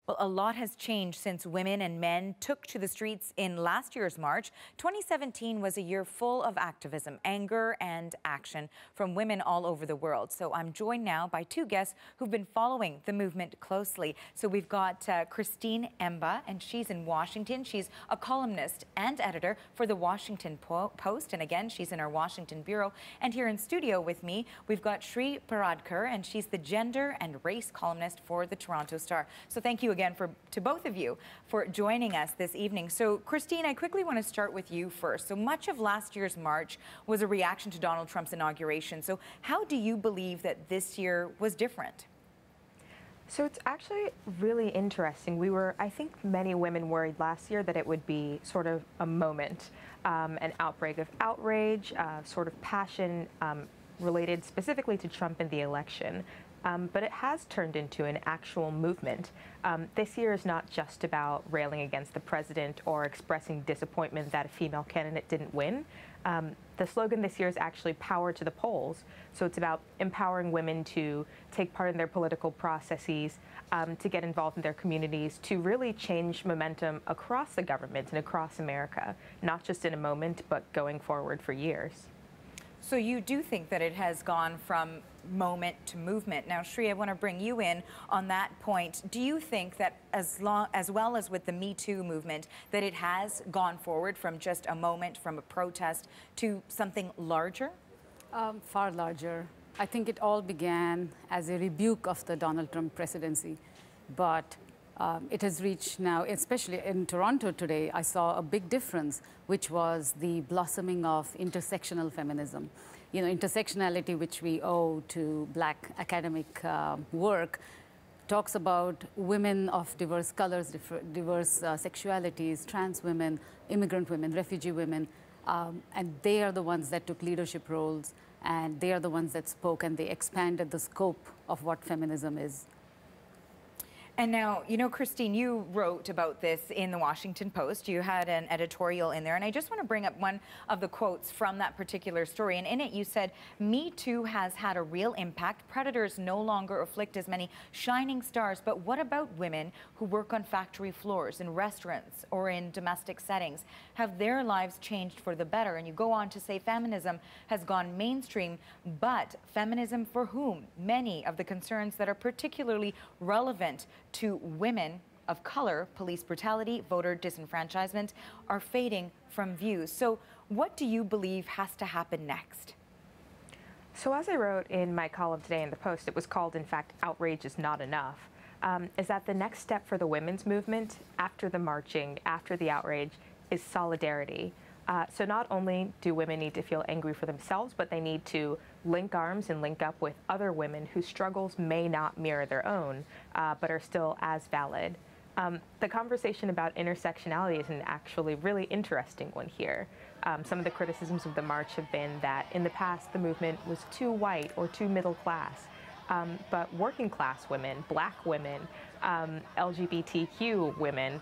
Well, a lot has changed since women and men took to the streets in last year's March. 2017 was a year full of activism, anger, and action from women all over the world. So I'm joined now by two guests who've been following the movement closely. So we've got Christine Emba, and she's in Washington. She's a columnist and editor for the Washington Post. And again, she's in our Washington bureau. And here in studio with me, we've got Shree Paradkar, and she's the gender and race columnist for the Toronto Star. So thank you again to both of you for joining us this evening. So Christine, I quickly want to start with you first. So much of last year's March was a reaction to Donald Trump's inauguration. So how do you believe that this year was different? So it's actually really interesting. I think many women worried last year that it would be sort of a moment, an outbreak of outrage, sort of passion related specifically to Trump and the election. But it has turned into an actual movement. This year is not just about railing against the president or expressing disappointment that a female candidate didn't win. The slogan this year is actually power to the polls. So it's about empowering women to take part in their political processes, to get involved in their communities, to really change momentum across the government and across America, not just in a moment, but going forward for years. So you do think that it has gone from moment to movement. Now, Shree, I want to bring you in on that point. Do you think that as well as with the Me Too movement, that it has gone forward from just a moment, from a protest, to something larger? Far larger. I think it all began as a rebuke of the Donald Trump presidency, but it has reached now, especially in Toronto today, I saw a big difference, which was the blossoming of intersectional feminism. You know, intersectionality, which we owe to Black academic work, talks about women of diverse colors, diverse sexualities, trans women, immigrant women, refugee women, and they are the ones that took leadership roles, and they are the ones that spoke, and they expanded the scope of what feminism is. And now, you know, Christine, you wrote about this in the Washington Post. You had an editorial in there, and I just want to bring up one of the quotes from that particular story. And in it, you said, "Me Too has had a real impact. Predators no longer afflict as many shining stars. But what about women who work on factory floors, in restaurants, or in domestic settings? Have their lives changed for the better?" And you go on to say feminism has gone mainstream, but feminism for whom? Many of the concerns that are particularly relevant to women of color, police brutality, voter disenfranchisement, are fading from view. So what do you believe has to happen next? So as I wrote in my column today in the Post, it was called, in fact, "Outrage is Not Enough," is that the next step for the women's movement after the marching, after the outrage, is solidarity. So not only do women need to feel angry for themselves, but they need to link arms and link up with other women whose struggles may not mirror their own, but are still as valid. The conversation about intersectionality is an actually really interesting one here. Some of the criticisms of the march have been that in the past the movement was too white or too middle class. But working class women, Black women, LGBTQ women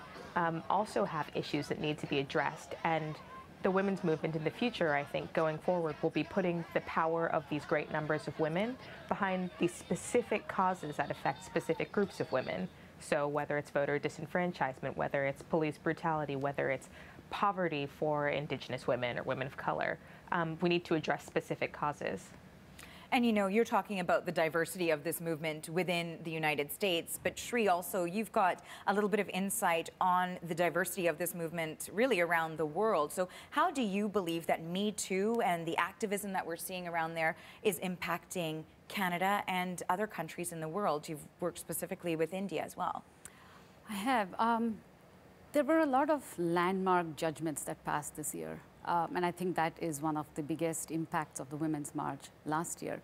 also have issues that need to be addressed. And the women's movement in the future, I think, going forward, will be putting the power of these great numbers of women behind these specific causes that affect specific groups of women. So whether it's voter disenfranchisement, whether it's police brutality, whether it's poverty for Indigenous women or women of color, we need to address specific causes. And you know, you're talking about the diversity of this movement within the United States, but Shree, also, you've got a little bit of insight on the diversity of this movement really around the world. So how do you believe that Me Too and the activism that we're seeing around there is impacting Canada and other countries in the world? You've worked specifically with India as well. I have. There were a lot of landmark judgments that passed this year. And I think that is one of the biggest impacts of the Women's March last year.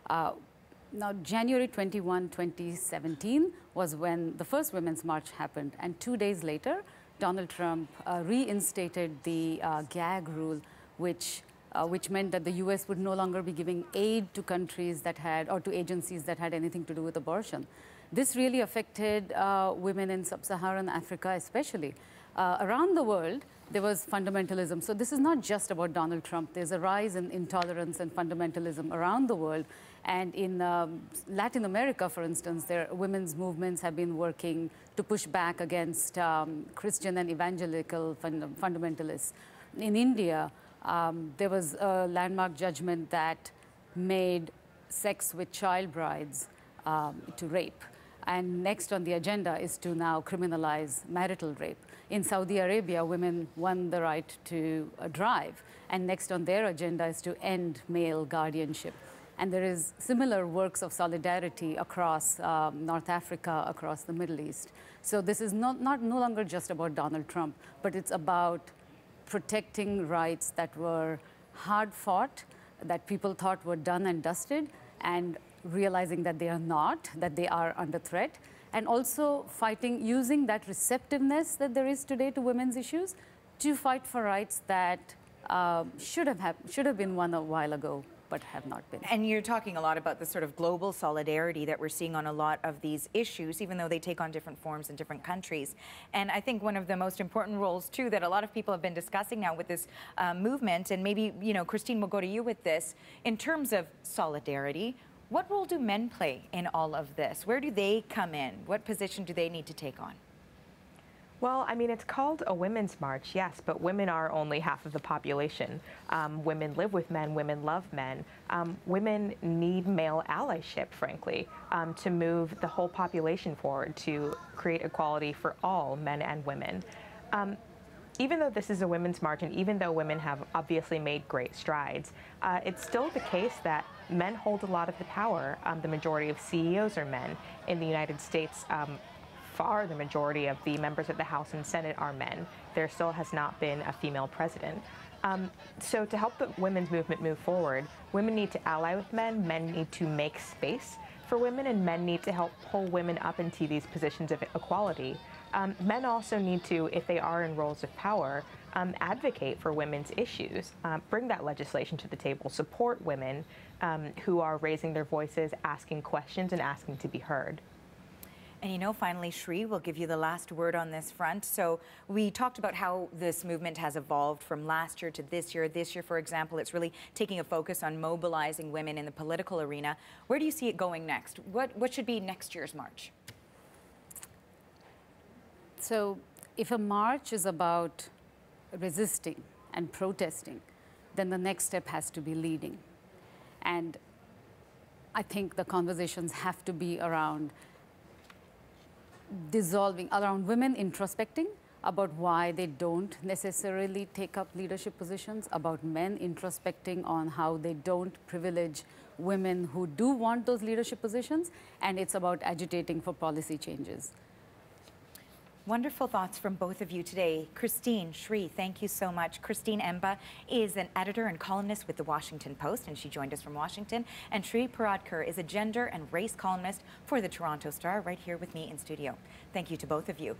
Now, January 21, 2017 was when the first Women's March happened. And 2 days later, Donald Trump reinstated the gag rule, which meant that the U.S. would no longer be giving aid to countries that had, or to agencies that had anything to do with abortion. This really affected women in sub-Saharan Africa especially. Around the world, there was fundamentalism. So this is not just about Donald Trump. There's a rise in intolerance and fundamentalism around the world. And in Latin America, for instance, women's movements have been working to push back against Christian and evangelical fundamentalists. In India, there was a landmark judgment that made sex with child brides to rape. And next on the agenda is to now criminalize marital rape. In Saudi Arabia, women won the right to drive. And next on their agenda is to end male guardianship. And there is similar works of solidarity across North Africa, across the Middle East. So this is no longer just about Donald Trump, but it's about protecting rights that were hard fought, that people thought were done and dusted, and realizing that they are not, that they are under threat, and also fighting, using that receptiveness that there is today to women's issues to fight for rights that should have been won a while ago, but have not been. And you're talking a lot about the sort of global solidarity that we're seeing on a lot of these issues, even though they take on different forms in different countries. And I think one of the most important roles, too, that a lot of people have been discussing now with this movement, and maybe, you know, Christine, we'll go to you with this, in terms of solidarity, what role do men play in all of this? Where do they come in? What position do they need to take on? Well, I mean, it's called a women's march, yes, but women are only half of the population. Women live with men, women love men. Women need male allyship, frankly, to move the whole population forward, to create equality for all men and women. Even though this is a women's march, and even though women have obviously made great strides, it's still the case that men hold a lot of the power. The majority of CEOs are men. In the United States, far the majority of the members of the House and Senate are men. There still has not been a female president. So to help the women's movement move forward, women need to ally with men need to make space for women, and men need to help pull women up into these positions of equality. Men also need to, if they are in roles of power, advocate for women's issues, bring that legislation to the table, support women who are raising their voices, asking questions, and asking to be heard. And you know, finally, Shree, we'll give you the last word on this front. So we talked about how this movement has evolved from last year to this year. This year, for example, it's really taking a focus on mobilizing women in the political arena. Where do you see it going next? What should be next year's march? So if a march is about resisting and protesting, then the next step has to be leading. And I think the conversations have to be around around women introspecting about why they don't necessarily take up leadership positions, about men introspecting on how they don't privilege women who do want those leadership positions, and it's about agitating for policy changes. Wonderful thoughts from both of you today. Christine, Shree, thank you so much. Christine Emba is an editor and columnist with The Washington Post, and she joined us from Washington. And Shree Paradkar is a gender and race columnist for the Toronto Star, right here with me in studio. Thank you to both of you.